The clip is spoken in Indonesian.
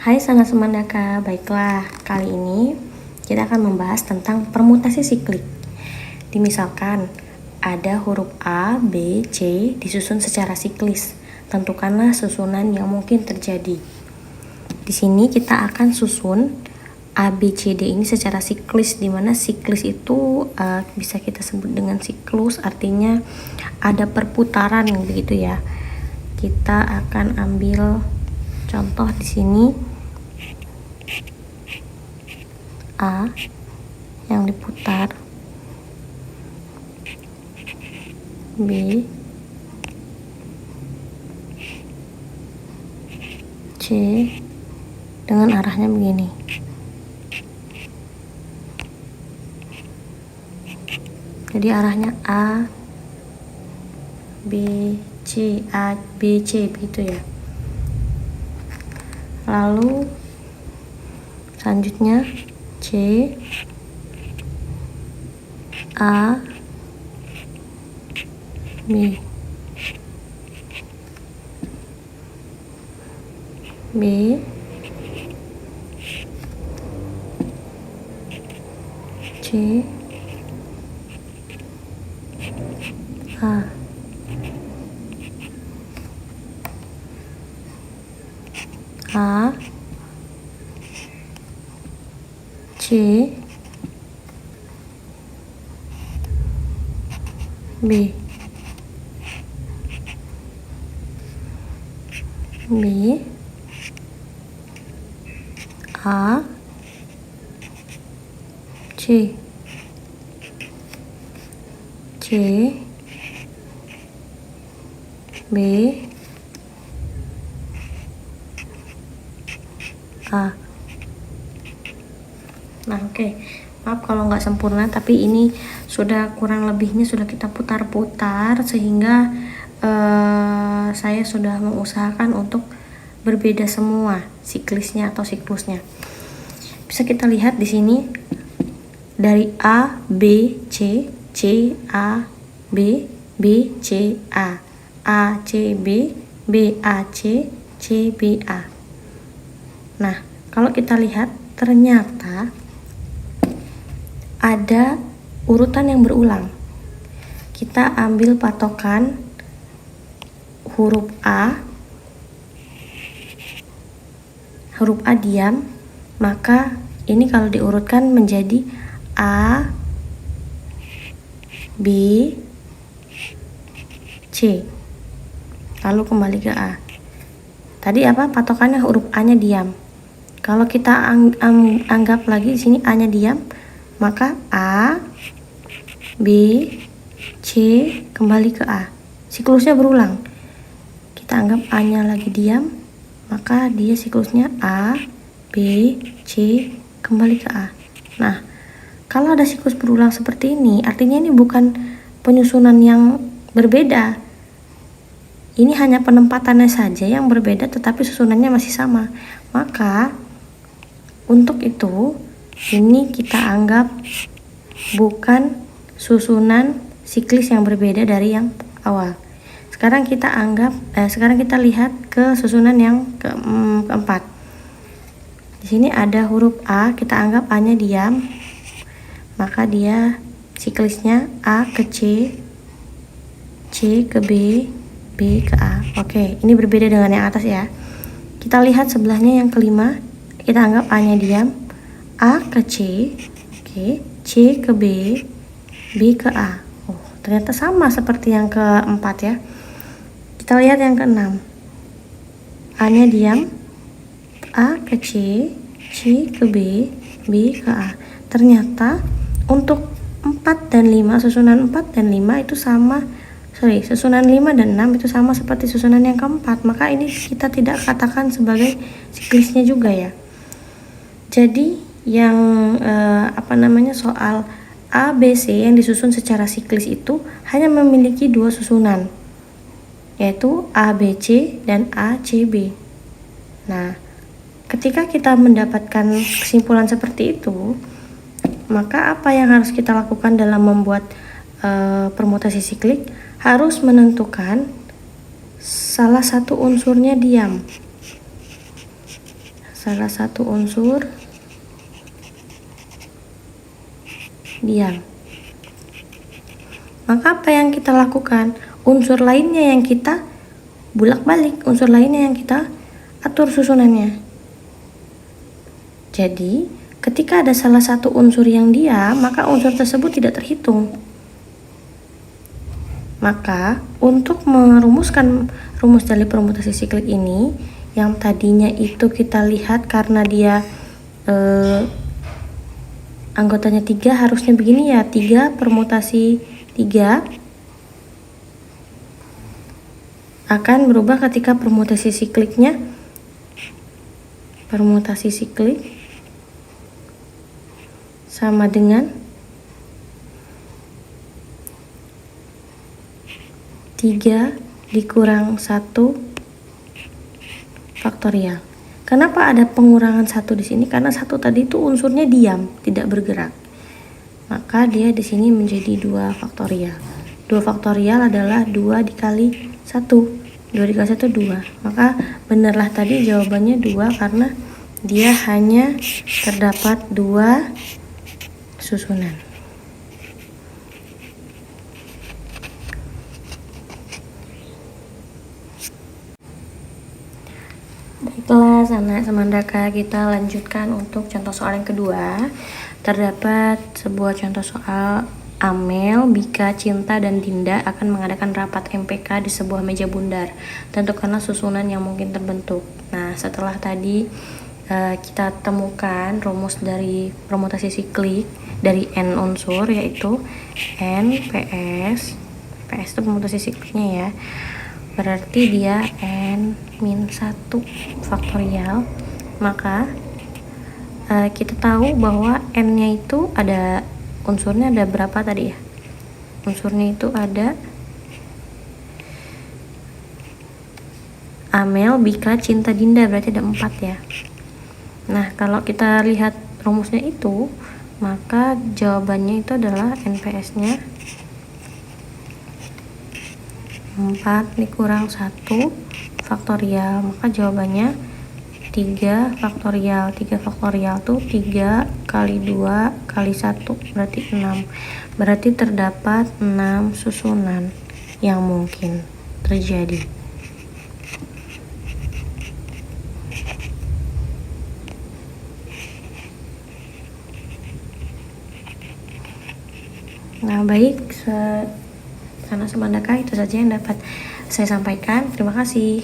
Hai Sana Semandaka, baiklah kali ini kita akan membahas tentang permutasi siklik. Dimisalkan ada huruf A, B, C disusun secara siklis. Tentukanlah susunan yang mungkin terjadi. Di sini kita akan susun A, B, C, D ini secara siklis, di mana siklis itu bisa kita sebut dengan siklus, artinya ada perputaran begitu ya. Kita akan ambil contoh di sini. A yang diputar, B, C dengan arahnya begini. Jadi arahnya A, B, C, A, B, C begitu ya. Lalu selanjutnya C, A, B, B, C, A. A, C, B, B, A, C, C, B, A. Nah, oke. Maaf kalau nggak sempurna, tapi ini sudah kurang lebihnya sudah kita putar-putar sehingga saya sudah mengusahakan untuk berbeda semua siklisnya atau siklusnya. Bisa kita lihat di sini dari A, B, C, C, A, B, B, C, A, C, B, B, A, C, C, B, A. Nah, kalau kita lihat ternyata ada urutan yang berulang. Kita ambil patokan huruf A diam, maka ini kalau diurutkan menjadi A, B, C, lalu kembali ke A. Tadi apa patokannya? Huruf A-nya diam. Kalau kita anggap lagi di sini A-nya diam, maka A, B, C kembali ke A. Siklusnya berulang. Kita anggap A-nya lagi diam, maka dia siklusnya A, B, C kembali ke A. Nah, kalau ada siklus berulang seperti ini, artinya ini bukan penyusunan yang berbeda. Ini hanya penempatannya saja yang berbeda, tetapi susunannya masih sama. Maka untuk itu ini kita anggap bukan susunan siklis yang berbeda dari yang awal. Sekarang kita lihat ke susunan yang keempat. Di sini ada huruf A, kita anggap A-nya diam, maka dia siklisnya A ke C, C ke B, B ke A. Oke, ini berbeda dengan yang atas ya. Kita lihat sebelahnya yang kelima, kita anggap A-nya diam, A ke C, oke, C ke B, B ke A. Oh, ternyata sama seperti yang keempat ya. Kita lihat yang keenam, A-nya diam, A ke C, C ke B, B ke A. Ternyata untuk 4 dan 5, susunan 4 dan 5 itu sama, susunan 5 dan 6 itu sama seperti susunan yang keempat. Maka ini kita tidak katakan sebagai siklisnya juga ya. Jadi yang soal A, B, C yang disusun secara siklis itu hanya memiliki 2 susunan, yaitu A, B, C dan A, C, B. Nah, ketika kita mendapatkan kesimpulan seperti itu, maka apa yang harus kita lakukan dalam membuat permutasi siklik? Harus menentukan salah satu unsurnya diam. salah satu unsur diam. Maka apa yang kita lakukan? Unsur lainnya yang kita bolak-balik, unsur lainnya yang kita atur susunannya. Jadi, ketika ada salah satu unsur yang diam, maka unsur tersebut tidak terhitung. Maka, untuk merumuskan rumus dari permutasi siklik ini, yang tadinya itu kita lihat karena dia anggotanya 3, harusnya begini ya, 3 permutasi 3 akan berubah ketika permutasi siklik sama dengan 3 dikurang 1 faktorial. Kenapa ada pengurangan 1 di sini? Karena 1 tadi itu unsurnya diam, tidak bergerak. Maka dia di sini menjadi 2 faktorial. 2 faktorial adalah 2 dikali 1. 2 dikali 1 2. Maka benarlah tadi jawabannya 2 karena dia hanya terdapat 2 susunan. Baiklah, anak Semandaka, kita lanjutkan untuk contoh soal yang kedua. Terdapat sebuah contoh soal Amel, Bika, Cinta, dan Dinda akan mengadakan rapat MPK di sebuah meja bundar. Tentukanlah susunan yang mungkin terbentuk. Nah, setelah tadi kita temukan rumus dari permutasi siklik dari N unsur, yaitu N PS. PS itu permutasi sikliknya ya. Berarti dia N-1 faktorial. Maka kita tahu bahwa N-nya itu ada unsurnya ada berapa tadi ya? Unsurnya itu ada Amel, Bika, Cinta, Dinda, berarti ada 4 ya. Nah, kalau kita lihat rumusnya itu, maka jawabannya itu adalah NPS-nya 4 dikurang 1 faktorial. Maka jawabannya 3 faktorial. 3 faktorial tuh 3 kali 2 kali 1 berarti 6. Berarti terdapat 6 susunan yang mungkin terjadi. Nah, baik, karena Semandaka itu saja yang dapat saya sampaikan. Terima kasih.